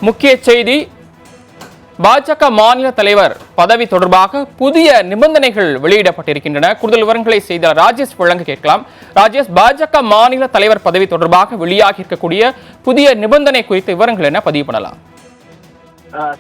முக்கிய செய்தி, பாஜக மாநில தலைவர் பதவி தொடர்பாக புதிய நிபந்தனைகள் வெளியிடப்பட்டிருக்கின்றன. கூடுதல் விவரங்களை செய்தியாளர் ராஜேஷ் வழங்க கேட்கலாம். ராஜேஷ், பாஜக மாநில தலைவர் பதவி தொடர்பாக வெளியாகி இருக்கக்கூடிய புதிய நிபந்தனை குறித்த விவரங்கள் என்ன பதிவு பண்ணலாம்?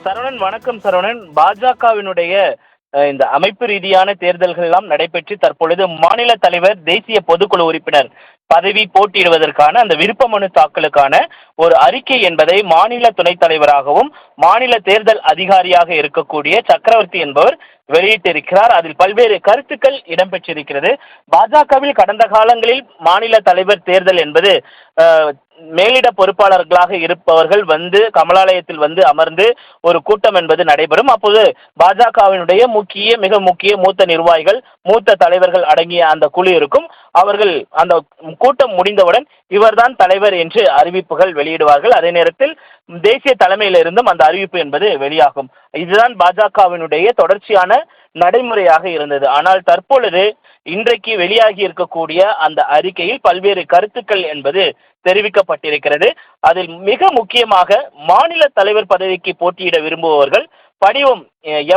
சரவணன், வணக்கம் சரவணன். பாஜகவினுடைய இந்த அமைப்பு ரீதியான தேர்தல்கள் எல்லாம் நடைபெற்று தற்பொழுது மாநில தலைவர், தேசிய பொதுக்குழு உறுப்பினர் பதவி போட்டியிடுவதற்கான அந்த விருப்ப மனு தாக்கலுக்கான ஒரு அறிக்கை என்பதை மாநில துணைத் தலைவராகவும் மாநில தேர்தல் அதிகாரியாக இருக்கக்கூடிய சக்கரவர்த்தி என்பவர் வெளியிட்டிருக்கிறார். அதில் பல்வேறு கருத்துக்கள் இடம்பெற்றிருக்கிறது. பாஜகவில் கடந்த காலங்களில் மாநில தலைவர் தேர்தல் என்பது மேலிட பொறுப்பாளர்களாக இருப்பவர்கள் வந்து கமலாலயத்தில் வந்து அமர்ந்து ஒரு கூட்டம் என்பது நடைபெறும். அப்போது பாஜகவினுடைய மிக முக்கிய மூத்த நிர்வாகிகள், மூத்த தலைவர்கள் அடங்கிய அந்த குழு இருக்கும். அவர்கள் அந்த கூட்டம் முடிந்தவுடன் இவர்தான் தலைவர் என்று அறிவிப்புகள் வெளியிடுவார்கள். அதே நேரத்தில் தேசிய தலைமையிலிருந்தும் அந்த அறிவிப்பு என்பது வெளியாகும். இதுதான் பாஜகவினுடைய தொடர்ச்சியான நடைமுறையாக இருந்தது. ஆனால் தற்பொழுது இன்றைக்கு வெளியாகி இருக்கக்கூடிய அந்த அறிக்கையில் பல்வேறு கருத்துக்கள் என்பது தெரிவிக்கப்பட்டிருக்கிறது. அதில் மிக முக்கியமாக மாநில தலைவர் பதவிக்கு போட்டியிட விரும்புபவர்கள் படிவம்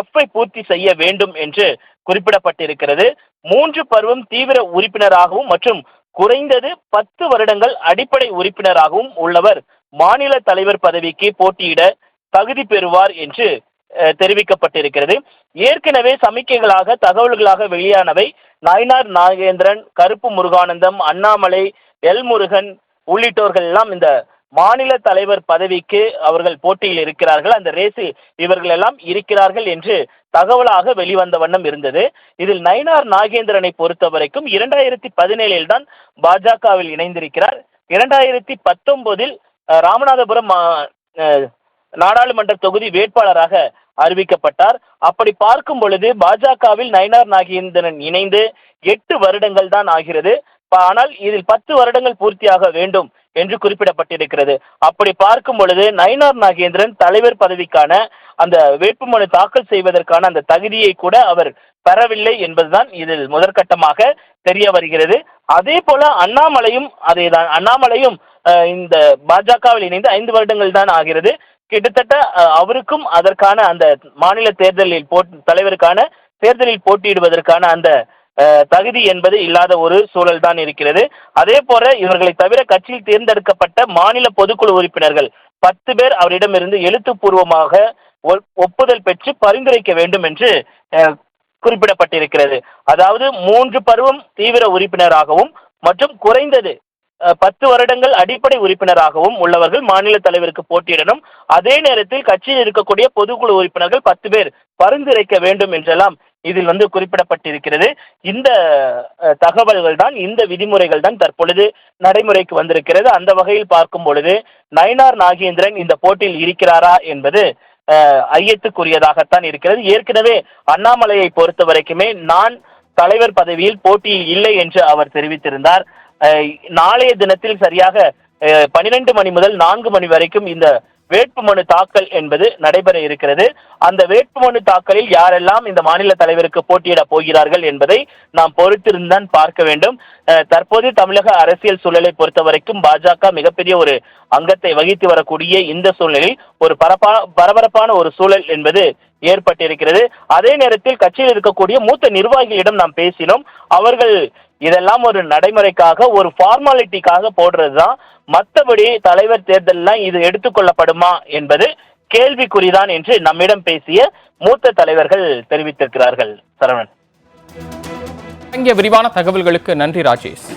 F பூர்த்தி செய்ய வேண்டும் என்று குறிப்பிடப்பட்டிருக்கிறது. 3 பருவம் தீவிர உறுப்பினராகவும் மற்றும் குறைந்தது 10 வருடங்கள் அடிப்படை உறுப்பினராகவும் உள்ளவர் மாநில தலைவர் பதவிக்கு போட்டியிட தகுதி பெறுவார் என்று தெரிவிக்கப்பட்டிருக்கிறது. ஏற்கனவே சமிக்கைகளாக தகவல்களாக வெளியானவை நயினார் நாகேந்திரன், கருப்பு முருகானந்தம், அண்ணாமலை, எல் முருகன் உள்ளிட்டோர்கள் எல்லாம் இந்த மாநில தலைவர் பதவிக்கு அவர்கள் போட்டியில் இருக்கிறார்கள், அந்த ரேஸில் இவர்கள் எல்லாம் இருக்கிறார்கள் என்று தகவலாக வெளிவந்த வண்ணம் இருந்தது. இதில் நயினார் நாகேந்திரனை பொறுத்த வரைக்கும் 2017 தான் பாஜகவில் இணைந்திருக்கிறார். 2019 ராமநாதபுரம் நாடாளுமன்ற தொகுதி வேட்பாளராக அறிவிக்கப்பட்டார். அப்படி பார்க்கும் பொழுது பாஜகவில் நயினார் நாகேந்திரன் இணைந்து 8 வருடங்கள் தான் ஆகிறது. ஆனால் இதில் 10 வருடங்கள் பூர்த்தியாக வேண்டும் என்று குறிப்பிடப்பட்டிருக்கிறது. அப்படி பார்க்கும் பொழுது நயினார் நாகேந்திரன் தலைவர் பதவிக்கான அந்த வேட்புமனு தாக்கல் செய்வதற்கான அந்த தகுதியை கூட அவர் பெறவில்லை என்பதுதான் இதில் முதற்கட்டமாக தெரிய வருகிறது. அதே போல அண்ணாமலையும் அதேதான். அண்ணாமலையும் இந்த பாஜகவில் இணைந்து 5 வருடங்கள் தான் ஆகிறது. கிட்டத்தட்ட அவருக்கும் அதற்கான அந்த மாநில தேர்தலில் தலைவருக்கான தேர்தலில் போட்டியிடுவதற்கான அந்த தகுதி என்பது இல்லாத ஒரு சூழல் தான் இருக்கிறது. அதே போல இவர்களை தவிர கட்சியில் தேர்ந்தெடுக்கப்பட்ட மாநில பொதுக்குழு உறுப்பினர்கள் 10 பேர் அவரிடமிருந்து எழுத்துப்பூர்வமாக ஒப்புதல் பெற்று பரிந்துரைக்க வேண்டும் என்று குறிப்பிடப்பட்டிருக்கிறது. அதாவது 3 பருவம் தீவிர உறுப்பினராகவும் மற்றும் குறைந்தது 10 வருடங்கள் அடிப்படை உறுப்பினராகவும் உள்ளவர்கள் மாநில தலைவருக்கு போட்டியிடணும். அதே நேரத்தில் கட்சியில் இருக்கக்கூடிய பொதுக்குழு உறுப்பினர்கள் 10 பேர் பரிந்துரைக்க வேண்டும் என்றெல்லாம் இதில் வந்து குறிப்பிடப்பட்டிருக்கிறது. இந்த தகவல்கள் தான், இந்த விதிமுறைகள் தான் தற்பொழுது நடைமுறைக்கு வந்திருக்கிறது. அந்த வகையில் பார்க்கும் பொழுது நயினார் நாகேந்திரன் இந்த போட்டியில் இருக்கிறாரா என்பது ஐயத்துக்குரியதாகத்தான் இருக்கிறது. ஏற்கனவே அண்ணாமலையை பொறுத்த வரைக்குமே நான் தலைவர் பதவியில் போட்டியில் இல்லை என்று அவர் தெரிவித்திருந்தார். நாளைய தினத்தில் சரியாக 12 மணி முதல் 4 மணி வரைக்கும் இந்த வேட்புமனு தாக்கல் என்பது நடைபெற இருக்கிறது. அந்த வேட்புமனு தாக்கலில் யாரெல்லாம் இந்த மாநில தலைவருக்கு போட்டியிட போகிறார்கள் என்பதை நாம் பொறுத்திருந்தான் பார்க்க வேண்டும். தற்போது தமிழக அரசியல் சூழலை பொறுத்த வரைக்கும் பாஜக மிகப்பெரிய ஒரு அங்கத்தை வகித்து வரக்கூடிய இந்த சூழ்நிலையில் ஒரு பரபரப்பான ஒரு சூழல் என்பது ஏற்பட்டிருக்கிறது. அதே நேரத்தில் கட்சியில் இருக்கக்கூடிய மூத்த நிர்வாகிகளிடம் நாம் பேசினோம். அவர்கள் இதெல்லாம் ஒரு நடைமுறைக்காக, ஒரு ஃபார்மாலிட்டிக்காக போடுறதுதான், மற்றபடி தலைவர் தேர்தல்லாம் இது எடுத்துக்கொள்ளப்படுமா என்பது கேள்விக்குறிதான் என்று நம்மிடம் பேசிய மூத்த தலைவர்கள் தெரிவித்திருக்கிறார்கள். சரவணன், விரிவான தகவல்களுக்கு நன்றி ராஜேஷ்.